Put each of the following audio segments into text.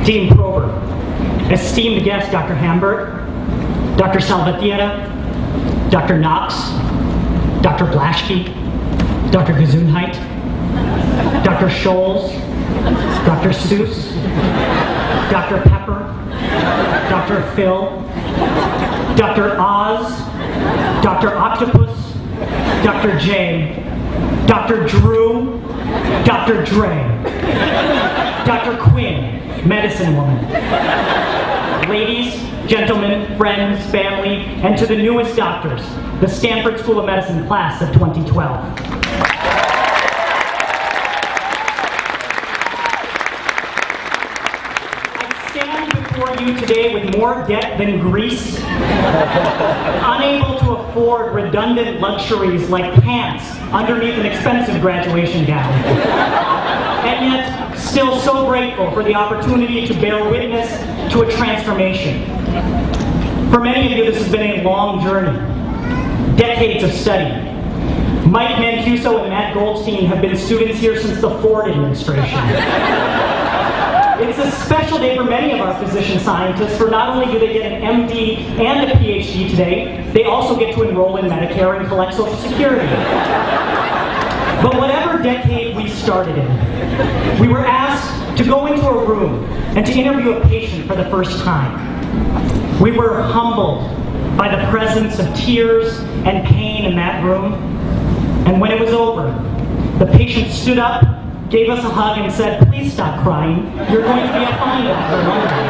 Dean Prober, esteemed guest Dr. Hambert, Dr. Salvatierra, Dr. Knox, Dr. Blaschke, Dr. Gesundheit, Dr. Scholes, Dr. Seuss, Dr. Pepper, Dr. Phil, Dr. Oz, Dr. Octopus, Dr. J, Dr. Drew, Dr. Dre, Dr. Quinn, medicine woman. Ladies, gentlemen, friends, family, and to the newest doctors, the Stanford School of Medicine class of 2012. You today with more debt than Greece, unable to afford redundant luxuries like pants underneath an expensive graduation gown, and yet still so grateful for the opportunity to bear witness to a transformation. For many of you, this has been a long journey, decades of study. Mike Mancuso and Matt Goldstein have been students here since the Ford administration. It's a special day for many of our physician scientists, for not only do they get an MD and a PhD today, they also get to enroll in Medicare and collect Social Security. But whatever decade we started in, we were asked to go into a room and to interview a patient for the first time. We were humbled by the presence of tears and pain in that room. And when it was over, the patient stood up, gave us a hug, and said, "Please stop crying. You're going to be a fine doctor one day."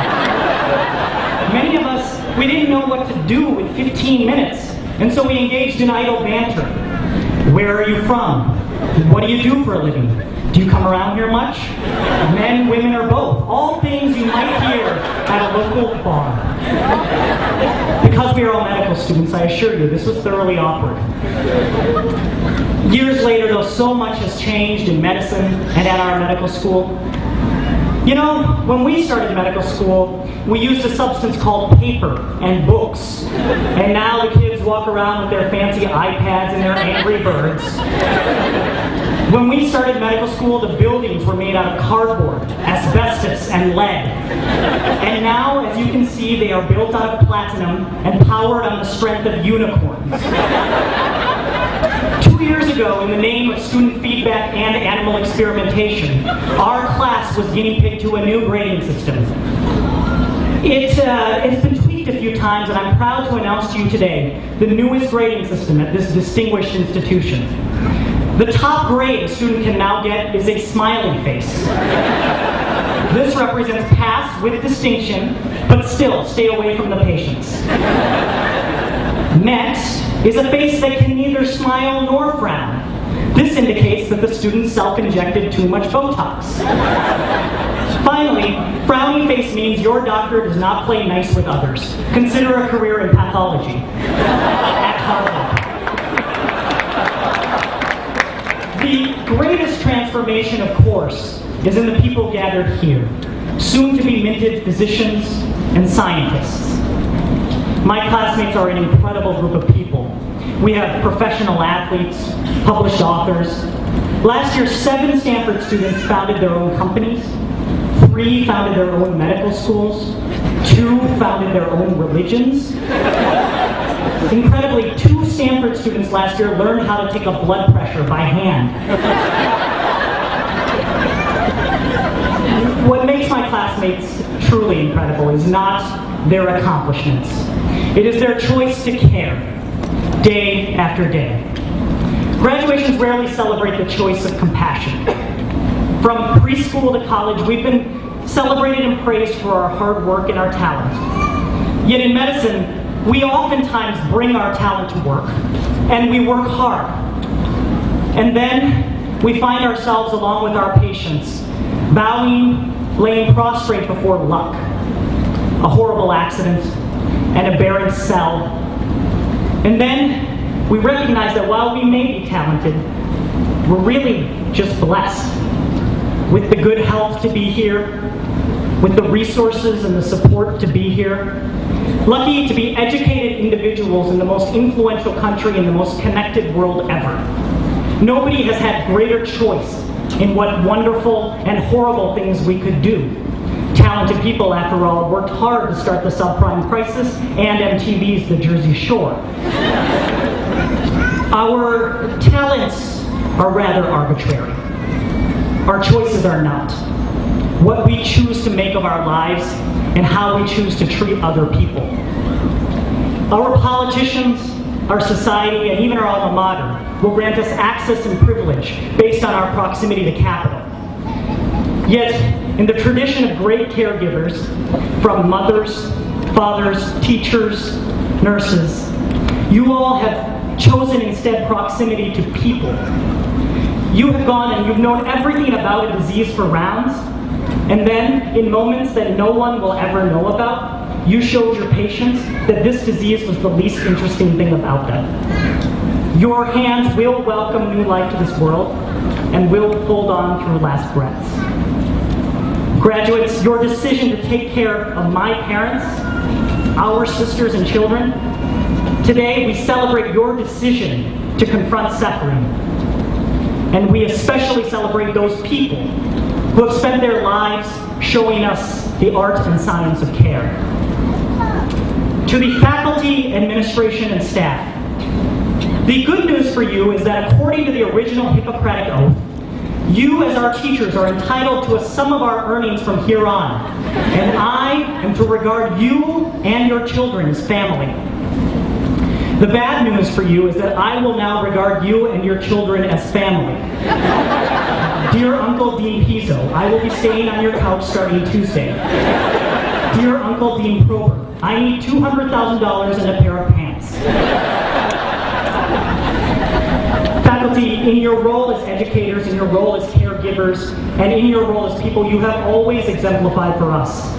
Many of us, we didn't know what to do with 15 minutes, and so we engaged in idle banter. Where are you from? What do you do for a living? Do you come around here much? Men, women, or both? All things you might hear at a local bar. Because we are all medical students, I assure you, this was thoroughly awkward. Years later, though, so much has changed in medicine and at our medical school. You know, when we started medical school, we used a substance called paper and books. And now the kids walk around with their fancy iPads and their Angry Birds. When we started medical school, the buildings were made out of cardboard, asbestos, and lead. And now, as you can see, they are built out of platinum and powered on the strength of unicorns. 2 years ago, in the name of student feedback and animal experimentation, our class was guinea pig to a new grading system. It's been tweaked a few times, and I'm proud to announce to you today the newest grading system at this distinguished institution. The top grade a student can now get is a smiley face. This represents pass with distinction, but still stay away from the patients. Next is a face that can neither smile nor frown. This indicates that the student self-injected too much Botox. Finally, frowny face means your doctor does not play nice with others. Consider a career in pathology at Harvard. The greatest transformation, of course, is in the people gathered here, soon to be minted physicians and scientists. My classmates are an incredible group of people. We have professional athletes, published authors. Last year, 7 Stanford students founded their own companies, 3 founded their own medical schools, 2 founded their own religions. Incredibly, 2 Stanford students last year learned how to take a blood pressure by hand. What makes my classmates truly incredible is not their accomplishments. It is their choice to care, day after day. Graduations rarely celebrate the choice of compassion. From preschool to college, we've been celebrated and praised for our hard work and our talent. Yet in medicine, we oftentimes bring our talent to work, and we work hard. And then we find ourselves, along with our patients, bowing, laying prostrate before luck, a horrible accident, and a barren cell. And then we recognize that while we may be talented, we're really just blessed with the good health to be here, with the resources and the support to be here, lucky to be educated individuals in the most influential country in the most connected world ever. Nobody has had greater choice in what wonderful and horrible things we could do. Talented people, after all, worked hard to start the subprime crisis and MTV's The Jersey Shore. Our talents are rather arbitrary. Our choices are not. What we choose to make of our lives and how we choose to treat other people. Our politicians, our society, and even our alma mater will grant us access and privilege based on our proximity to capital. Yet, in the tradition of great caregivers, from mothers, fathers, teachers, nurses, you all have chosen instead proximity to people. You have gone and you've known everything about a disease for rounds, and then, in moments that no one will ever know about, you showed your patients that this disease was the least interesting thing about them. Your hands will welcome new life to this world and will hold on through last breaths. Graduates, your decision to take care of my parents, our sisters and children, today we celebrate your decision to confront suffering. And we especially celebrate those people who have spent their lives showing us the art and science of care. To the faculty, administration, and staff, the good news for you is that according to the original Hippocratic Oath, you as our teachers are entitled to a sum of our earnings from here on, and I am to regard you and your children as family. The bad news for you is that I will now regard you and your children as family. Dear Uncle Dean Pizzo, I will be staying on your couch starting Tuesday. Dear Uncle Dean Prober, I need $200,000 and a pair of pants. Faculty, in your role as educators, in your role as caregivers, and in your role as people, you have always exemplified for us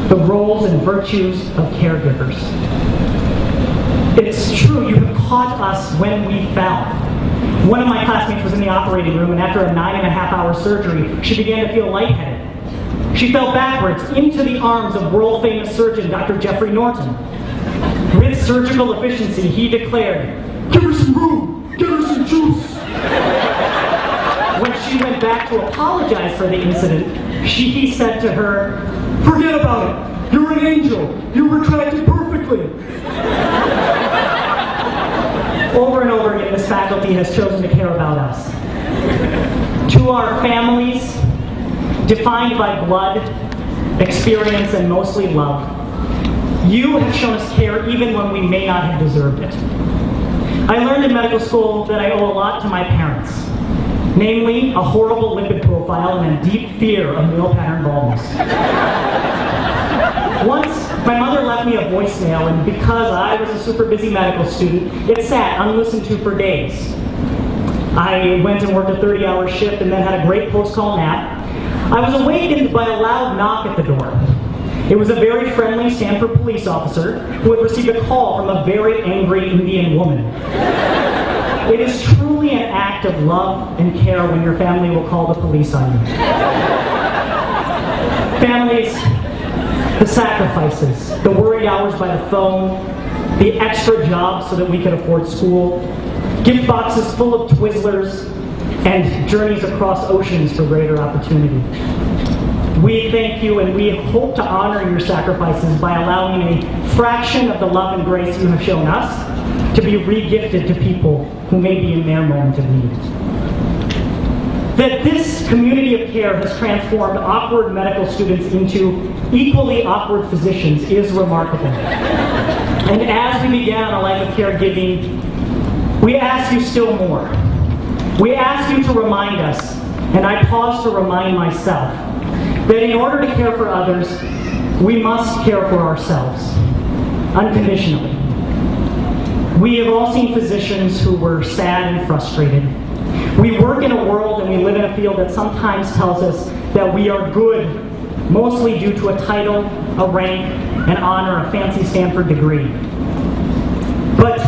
the roles and virtues of caregivers. It's true, you have caught us when we fell. One of my classmates was in the operating room, and after a 9.5-hour surgery, she began to feel lightheaded. She fell backwards into the arms of world-famous surgeon Dr. Jeffrey Norton. With surgical efficiency, he declared, "Give her some room! Give her some juice!" When she went back to apologize for the incident, he said to her, "Forget about it! You're an angel! You retracted perfectly!" Over and over again, this faculty has chosen to care about us. To our families, defined by blood, experience, and mostly love, you have shown us care even when we may not have deserved it. I learned in medical school that I owe a lot to my parents, namely a horrible lipid profile and a deep fear of male pattern baldness. Once, my mother left me a voicemail, and because I was a super busy medical student, it sat unlistened to for days. I went and worked a 30-hour shift and then had a great post-call nap. I was awakened by a loud knock at the door. It was a very friendly Stanford police officer who had received a call from a very angry Indian woman. It is truly an act of love and care when your family will call the police on you. Families, the sacrifices, the worried hours by the phone, the extra jobs so that we could afford school, gift boxes full of Twizzlers, and journeys across oceans for greater opportunity. We thank you, and we hope to honor your sacrifices by allowing a fraction of the love and grace you have shown us to be re-gifted to people who may be in their moment of need. That this community of care has transformed awkward medical students into equally awkward physicians is remarkable. And as we began a life of caregiving, we ask you still more. We ask you to remind us, and I pause to remind myself, that in order to care for others, we must care for ourselves, unconditionally. We have all seen physicians who were sad and frustrated. We work in a world and we live in a field that sometimes tells us that we are good, mostly due to a title, a rank, an honor, a fancy Stanford degree. But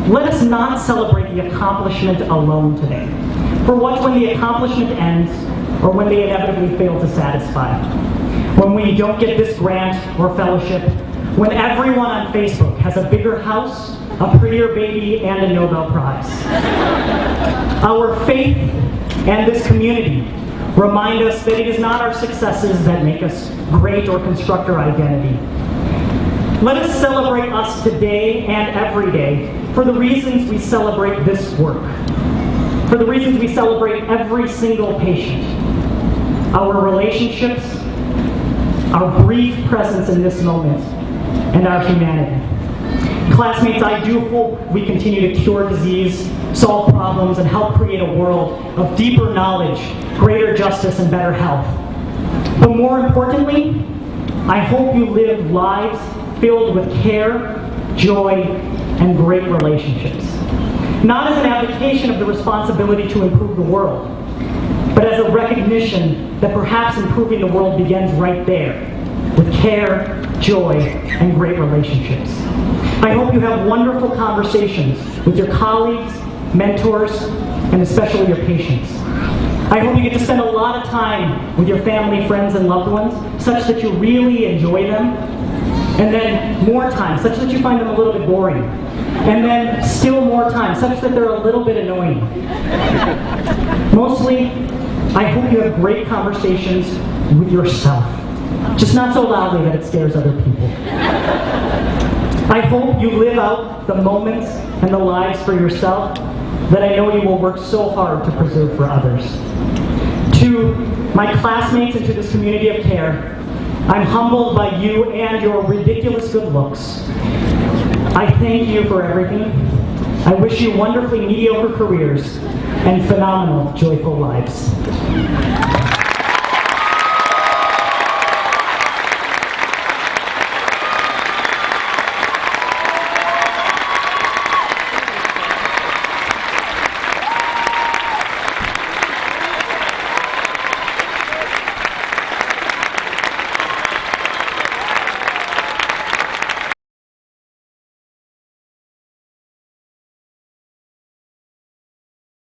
let us not celebrate the accomplishment alone today. For what when the accomplishment ends, or when they inevitably fail to satisfy? When we don't get this grant or fellowship? When everyone on Facebook has a bigger house, a prettier baby, and a Nobel Prize? Our faith and this community Remind us that it is not our successes that make us great or construct our identity. Let us celebrate us today and every day for the reasons we celebrate this work, for the reasons we celebrate every single patient, our relationships, our brief presence in this moment, and our humanity. Classmates, I do hope we continue to cure disease, solve problems, and help create a world of deeper knowledge, greater justice, and better health. But more importantly, I hope you live lives filled with care, joy, and great relationships. Not as an abdication of the responsibility to improve the world, but as a recognition that perhaps improving the world begins right there, with care, joy, and great relationships. I hope you have wonderful conversations with your colleagues, mentors, and especially your patients. I hope you get to spend a lot of time with your family, friends, and loved ones, such that you really enjoy them, and then more time, such that you find them a little bit boring, and then still more time, such that they're a little bit annoying. Mostly, I hope you have great conversations with yourself, just not so loudly that it scares other people. I hope you live out the moments and the lives for yourself that I know you will work so hard to preserve for others. To my classmates and to this community of care, I'm humbled by you and your ridiculous good looks. I thank you for everything. I wish you wonderfully mediocre careers and phenomenal, joyful lives.